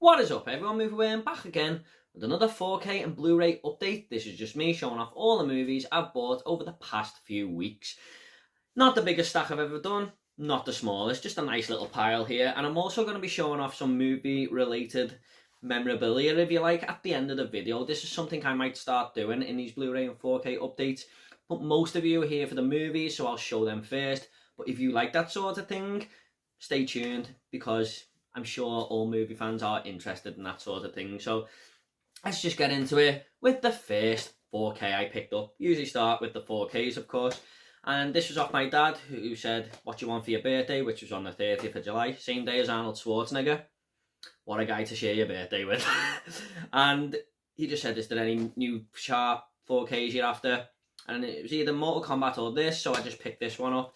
What is up everyone, Movie back again with another 4K and Blu-ray update. This is just me showing off all the movies I've bought over the past few weeks. Not the biggest stack I've ever done, not the smallest, just a nice little pile here. And I'm also going to be showing off some movie related memorabilia, if you like, at the end of the video. This is something I might start doing in these Blu-ray and 4K updates. But most of you are here for the movies, so I'll show them first. But if you like that sort of thing, stay tuned, because I'm sure all movie fans are interested in that sort of thing. So let's just get into it with the first 4K I picked up. Usually start with the 4Ks, of course. And this was off my dad, who said, what do you want for your birthday? Which was on the 30th of July, same day as Arnold Schwarzenegger. What a guy to share your birthday with. And he just said, is there any new sharp 4Ks you're after? And it was either Mortal Kombat or this, so I just picked this one up.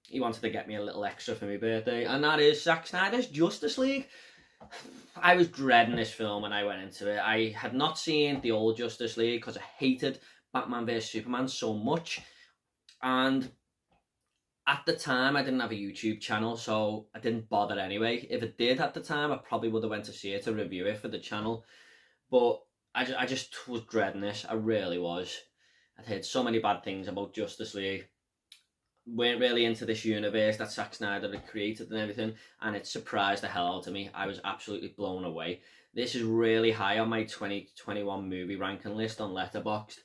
He wanted to get me a little extra for my birthday, and that is Zack Snyder's Justice League. I was dreading this film when I went into it. I had not seen the old Justice League because I hated Batman vs Superman so much, and at the time I didn't have a YouTube channel, so I didn't bother anyway. If it did at the time, I probably would have went to see it to review it for the channel, but I just was dreading this. I really was. I'd heard so many bad things about Justice League. Weren't really into this universe that Zack Snyder had created and everything, and it surprised the hell out of me. I was absolutely blown away. This is really high on my 2021 movie ranking list on Letterboxd.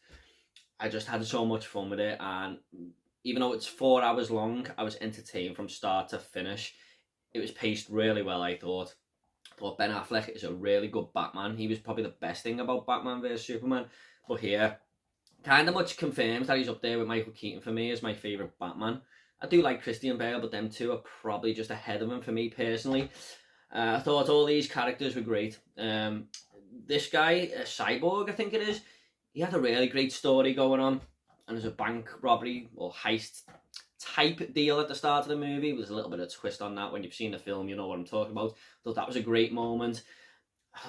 I just had so much fun with it, and even though it's 4 hours long, I was entertained from start to finish. It was paced really well, I thought. I thought Ben Affleck is a really good Batman. He was probably the best thing about Batman vs Superman, but here, kind of much confirms that he's up there with Michael Keaton for me as my favourite Batman. I do like Christian Bale, but them two are probably just ahead of him for me personally. I thought all these characters were great. This guy, Cyborg I think it is, he had a really great story going on. And there's a bank robbery or heist type deal at the start of the movie. There's a little bit of a twist on that. When you've seen the film, you know what I'm talking about. I thought that was a great moment.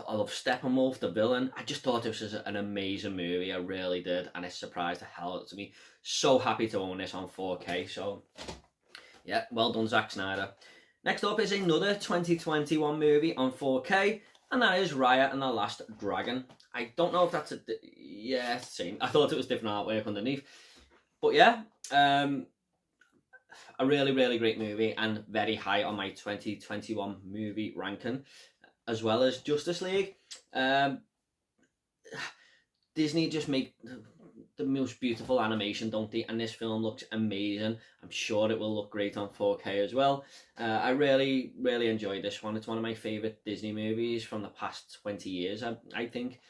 I love Steppenwolf, the villain. I just thought this was an amazing movie. I really did. And it surprised the hell out of me. So happy to own this on 4K. So, yeah, well done, Zack Snyder. Next up is another 2021 movie on 4K. And that is Raya and the Last Dragon. I don't know if that's a... Yeah, same. I thought it was different artwork underneath. But yeah, a really, really great movie. And very high on my 2021 movie ranking, as well as Justice League. Disney just make the most beautiful animation, don't they? And this film looks amazing. I'm sure it will look great on 4K as well. I really, really enjoyed this one. It's one of my favourite Disney movies from the past 20 years, I think.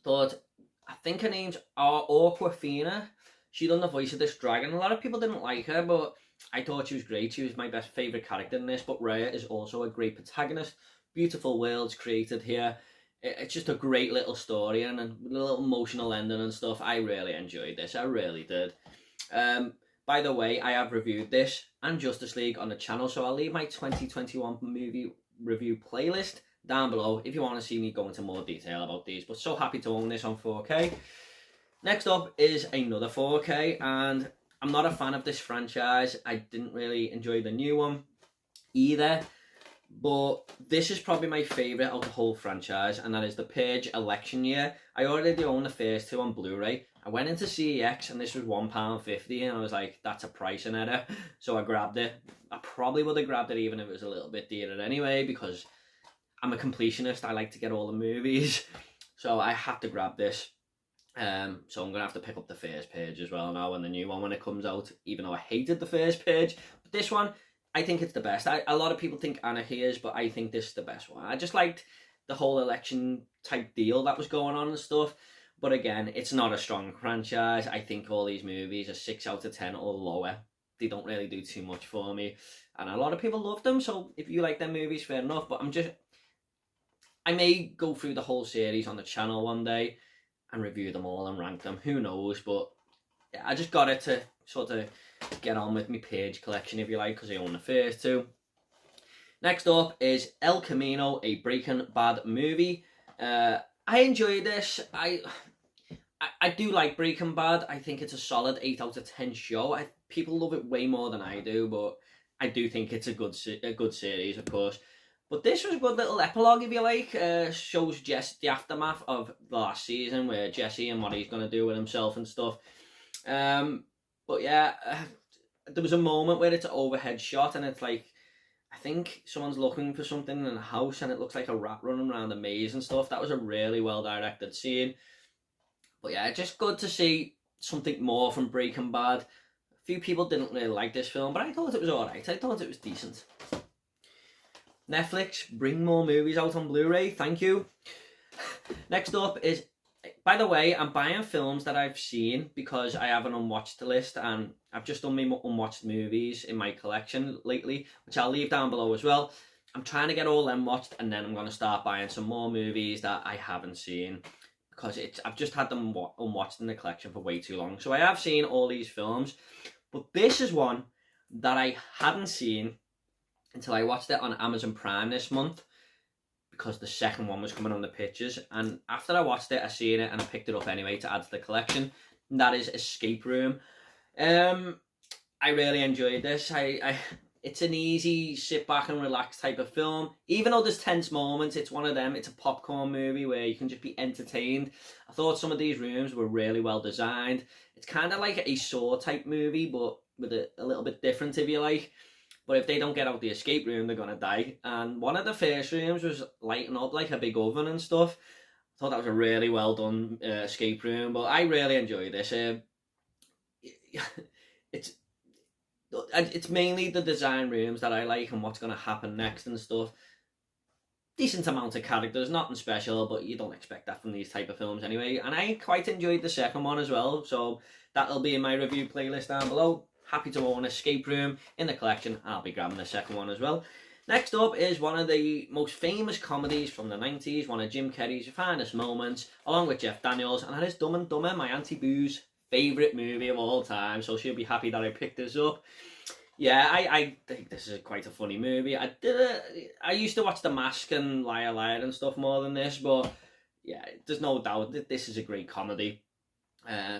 I think her name's Awkwafina. She done the voice of this dragon. A lot of people didn't like her, but I thought she was great. She was my best favourite character in this. But Raya is also a great protagonist. Beautiful worlds created here. It's just a great little story and a little emotional ending and stuff. I really enjoyed this. I really did. By the way, I have reviewed this and Justice League on the channel, so I'll leave my 2021 movie review playlist down below if you want to see me go into more detail about these. But so happy to own this on 4K. Next up is another 4K, and I'm not a fan of this franchise. I didn't really enjoy the new one either. But this is probably my favourite out of the whole franchise, and that is The Purge Election Year. I already own the first two on Blu-ray. I went into CEX and this was £1.50 and I was like, that's a pricing error. So I grabbed it. I probably would have grabbed it even if it was a little bit dearer anyway, because I'm a completionist. I like to get all the movies. So I had to grab this. So I'm going to have to pick up the first Purge as well now, and the new one when it comes out, even though I hated the first Purge. But this one, I think it's the best. A lot of people think Anarchy is, but I think this is the best one. I just liked the whole election type deal that was going on and stuff. But again, it's not a strong franchise. I think all these movies are 6 out of 10 or lower. They don't really do too much for me. And a lot of people love them, so if you like them movies, fair enough. But I may go through the whole series on the channel one day and review them all and rank them. Who knows? But yeah, I just got it to sort of get on with my Page collection, if you like, because I own the first two. Next up is El Camino, a Breaking Bad movie. I enjoyed this. I do like Breaking Bad. I think it's a solid 8 out of 10 show. People love it way more than I do, but I do think it's a good series, of course. But this was a good little epilogue, if you like. Shows Jess the aftermath of the last season, where Jesse and what he's going to do with himself and stuff. But yeah, there was a moment where it's an overhead shot, and it's like, I think someone's looking for something in a house, and it looks like a rat running around a maze and stuff. That was a really well directed scene. But yeah, just good to see something more from Breaking Bad. A few people didn't really like this film, but I thought it was alright. I thought it was decent. Netflix, bring more movies out on Blu-ray, thank you. Next up is, by the way, I'm buying films that I've seen because I have an unwatched list, and I've just done my unwatched movies in my collection lately, which I'll leave down below as well. I'm trying to get all them watched, and then I'm going to start buying some more movies that I haven't seen, because I've just had them unwatched in the collection for way too long. So I have seen all these films, but this is one that I hadn't seen until I watched it on Amazon Prime this month, because the second one was coming on the pictures, and after I watched it, I seen it and I picked it up anyway to add to the collection. And that is Escape Room. I really enjoyed this. It's an easy sit back and relax type of film. Even though there's tense moments, it's one of them. It's a popcorn movie where you can just be entertained. I thought some of these rooms were really well designed. It's kind of like a Saw type movie, but with a little bit different, if you like. But if they don't get out the escape room, they're going to die. And one of the first rooms was lighting up like a big oven and stuff. I thought that was a really well done escape room. But I really enjoyed this. It's mainly the design rooms that I like and what's going to happen next and stuff. Decent amount of characters, nothing special, but you don't expect that from these type of films anyway. And I quite enjoyed the second one as well. So that'll be in my review playlist down below. Happy to own Escape Room in the collection. I'll be grabbing the second one as well. Next up is one of the most famous comedies from the 90s, one of Jim Carrey's finest moments, along with Jeff Daniels, and that is Dumb and Dumber, my Auntie Boo's favourite movie of all time, so she'll be happy that I picked this up. Yeah, I think this is quite a funny movie. I used to watch The Mask and Liar Liar and stuff more than this, but yeah, there's no doubt that this is a great comedy.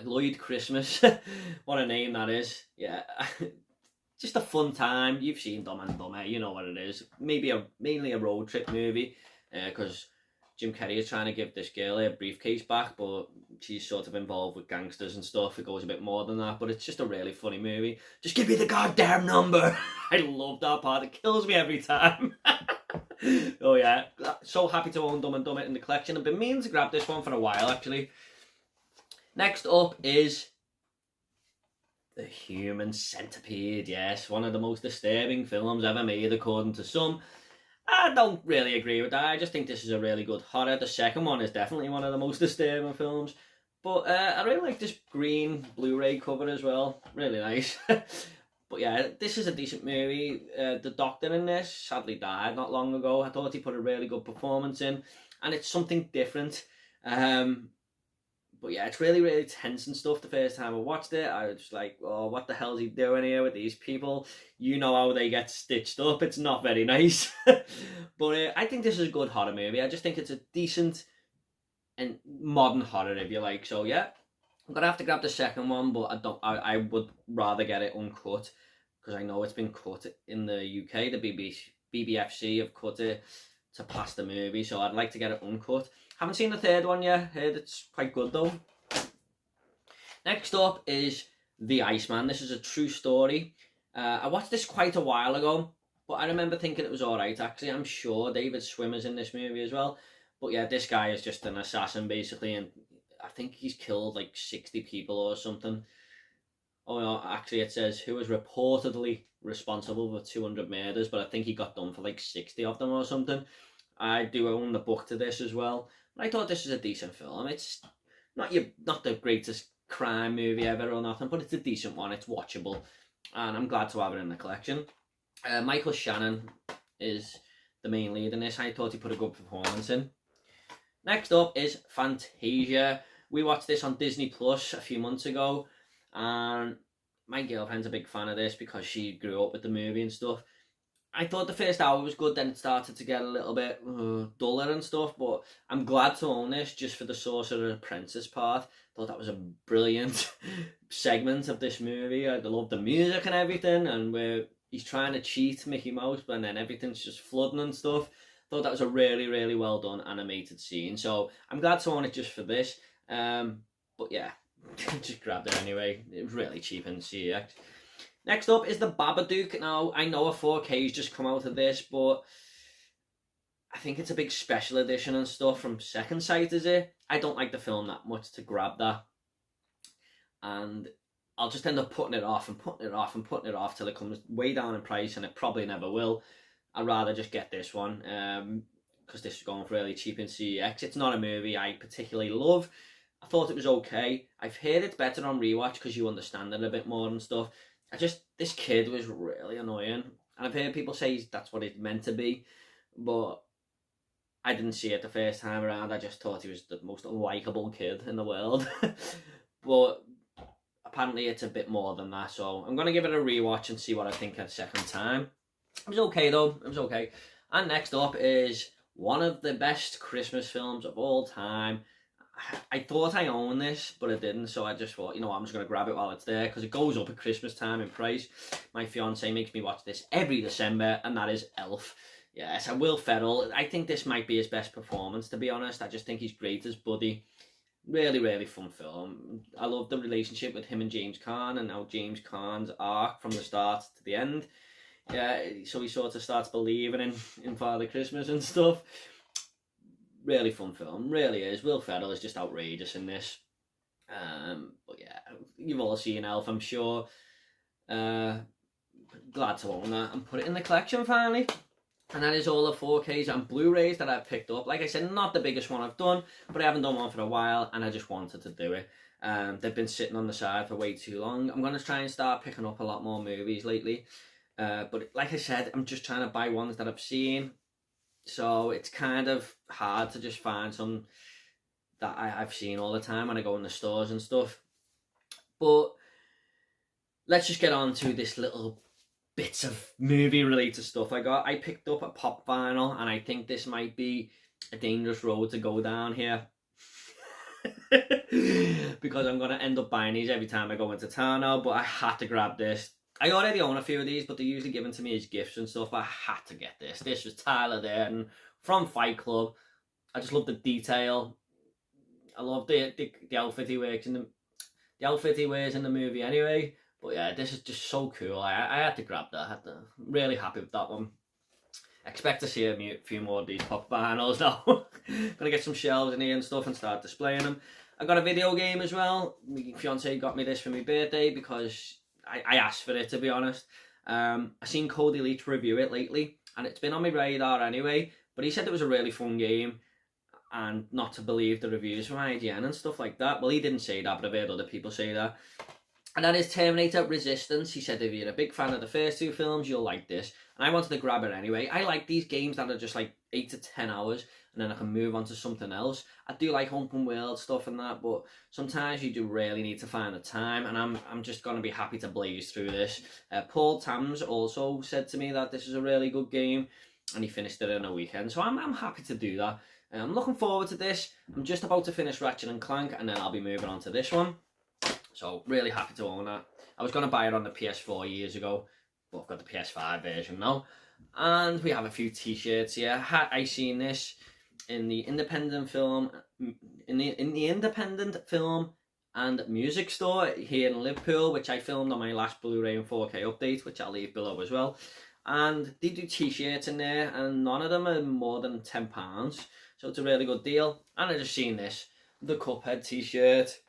Lloyd Christmas, what a name that is. Yeah, just a fun time. You've seen Dumb and Dumber, you know what it is. Mainly a road trip movie, because Jim Carrey is trying to give this girl her briefcase back, but she's sort of involved with gangsters and stuff. It goes a bit more than that, but it's just a really funny movie. Just give me the goddamn number. I love that part. It kills me every time. Oh yeah, so happy to own Dumb and Dumber in the collection. I've been meaning to grab this one for a while actually. Next up is the Human Centipede. Yes, one of the most disturbing films ever made, according to some. I don't really agree with that. I just think this is a really good horror. The second one is definitely one of the most disturbing films. But I really like this green Blu-ray cover as well. Really nice. But yeah, this is a decent movie. The doctor in this sadly died not long ago. I thought he put a really good performance in. And it's something different. But yeah, it's really, really tense and stuff. The first time I watched it, I was just like, oh, what the hell is he doing here with these people? You know how they get stitched up. It's not very nice. But I think this is a good horror movie. I just think it's a decent and modern horror, if you like. So yeah, I'm going to have to grab the second one, but I would rather get it uncut, because I know it's been cut in the UK. The BBFC have cut it to pass the movie, so I'd like to get it uncut. Haven't seen the third one yet. Heard it's quite good though. Next up is The Iceman. This is a true story. I watched this quite a while ago, but I remember thinking it was alright actually. I'm sure David Schwimmer's in this movie as well. But yeah, this guy is just an assassin basically, and I think he's killed like 60 people or something. Oh no, actually it says who was reportedly responsible for 200 murders, but I think he got done for like 60 of them or something. I do own the book to this as well. I thought this is a decent film. It's not the greatest crime movie ever or nothing, but it's a decent one. It's watchable, and I'm glad to have it in the collection. Michael Shannon is the main lead in this. I thought he put a good performance in. Next up is Fantasia. We watched this on Disney Plus a few months ago, and my girlfriend's a big fan of this because she grew up with the movie and stuff. I thought the first hour was good, then it started to get a little bit duller and stuff, but I'm glad to own this just for the Sorcerer Apprentice part. Thought that was a brilliant segment of this movie. I loved the music and everything, and where he's trying to cheat Mickey Mouse, but then everything's just flooding and stuff. Thought that was a really, really well done animated scene. So I'm glad to own it just for this. But yeah, just grabbed it anyway. It was really cheap in CX. Next up is the Babadook. Now, I know a 4K's just come out of this, but I think it's a big special edition and stuff from Second Sight, is it? I don't like the film that much to grab that. And I'll just end up putting it off and putting it off and putting it off till it comes way down in price, and it probably never will. I'd rather just get this one, because this is going for really cheap in CEX. It's not a movie I particularly love. I thought it was okay. I've heard it's better on rewatch because you understand it a bit more and stuff. This kid was really annoying. And I've heard people say that's what it's meant to be. But I didn't see it the first time around. I just thought he was the most unlikable kid in the world. But apparently it's a bit more than that. So I'm going to give it a rewatch and see what I think a second time. It was okay though. It was okay. And next up is one of the best Christmas films of all time. I thought I owned this, but I didn't, so I just thought, you know what, I'm just going to grab it while it's there, because it goes up at Christmas time in price. My fiancé makes me watch this every December, and that is Elf. Yes, and Will Ferrell, I think this might be his best performance, to be honest. I just think he's great as Buddy. Really, really fun film. I love the relationship with him and James Caan, and how James Caan's arc from the start to the end. Yeah, so he sort of starts believing in Father Christmas and stuff. Really fun film, really is. Will Ferrell is just outrageous in this. But yeah, you've all seen Elf, I'm sure. Glad to own that and put it in the collection finally. And that is all the 4Ks and Blu-rays that I've picked up. Like I said, not the biggest one I've done, but I haven't done one for a while, and I just wanted to do it. They've been sitting on the side for way too long. I'm going to try and start picking up a lot more movies lately. But like I said, I'm just trying to buy ones that I've seen. So it's kind of hard to just find some that I've seen all the time when I go in the stores and stuff. But let's just get on to this little bits of movie related stuff I got. I picked up a pop vinyl, and I think this might be a dangerous road to go down here. Because I'm going to end up buying these every time I go into town now, but I had to grab this. I already own a few of these, but they're usually given to me as gifts and stuff. I had to get this. This was Tyler Durden from Fight Club. I just love the detail. I love the outfit he wears in the outfit he wears in the movie anyway. But yeah, this is just so cool. I had to grab that. I'm really happy with that one. I expect to see a few more of these pop vinyls now. Gonna get some shelves in here and stuff and start displaying them. I got a video game as well. My fiance got me this for my birthday because I asked for it, to be honest. I seen Cody Leach review it lately, and it's been on my radar anyway, but he said it was a really fun game, and not to believe the reviews from IGN and stuff like that. Well, he didn't say that, but I've heard other people say that. And that is Terminator Resistance. He said if you're a big fan of the first two films, you'll like this. And I wanted to grab it anyway. I like these games that are just like 8 to 10 hours, and then I can move on to something else. I do like open world stuff and that, but sometimes you do really need to find the time, and I'm just going to be happy to blaze through this. Paul Tams also said to me that this is a really good game, and he finished it in a weekend, so I'm happy to do that. I'm looking forward to this. I'm just about to finish Ratchet and Clank, and then I'll be moving on to this one. So really happy to own that. I was going to buy it on the PS4 years ago, but I've got the PS5 version now. And we have a few t-shirts here. I seen this in the independent film and music store here in Liverpool, which I filmed on my last Blu-ray and 4K update, which I'll leave below as well. And they do t-shirts in there, and none of them are more than £10, so it's a really good deal. And I just seen this, the Cuphead t-shirt,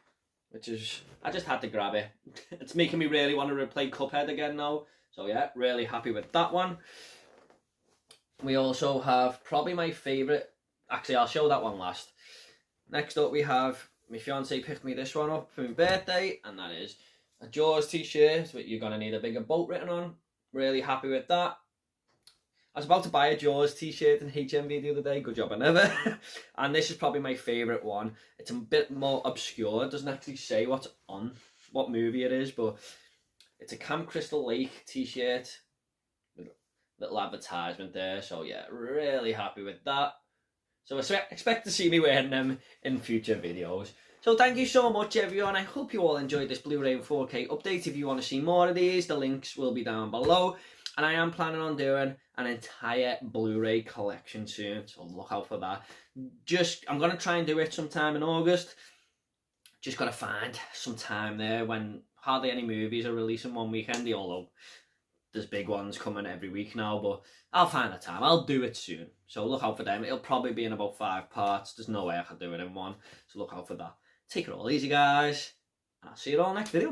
which is, I just had to grab it. It's making me really want to replay Cuphead again now. So yeah, really happy with that one. We also have probably my favourite, actually I'll show that one last. Next up we have, my fiance picked me this one up for my birthday, and that is a Jaws t-shirt with "You're Gonna Need a Bigger Boat" written on. Really happy with that. I was about to buy a Jaws t-shirt in HMV the other day, good job I never. And this is probably my favourite one. It's a bit more obscure, it doesn't actually say what's on, what movie it is, but it's a Camp Crystal Lake t-shirt with a little advertisement there. So yeah, really happy with that. So expect to see me wearing them in future videos. So thank you so much everyone. I hope you all enjoyed this Blu-ray and 4K update. If you want to see more of these, the links will be down below. And I am planning on doing an entire Blu-ray collection soon, so look out for that. I'm going to try and do it sometime in August. Just got to find some time there when hardly any movies are releasing one weekend, although there's big ones coming every week now, but I'll find the time. I'll do it soon, so look out for them. It'll probably be in about 5 parts. There's no way I can do it in one, so look out for that. Take it all easy, guys, and I'll see you all next video.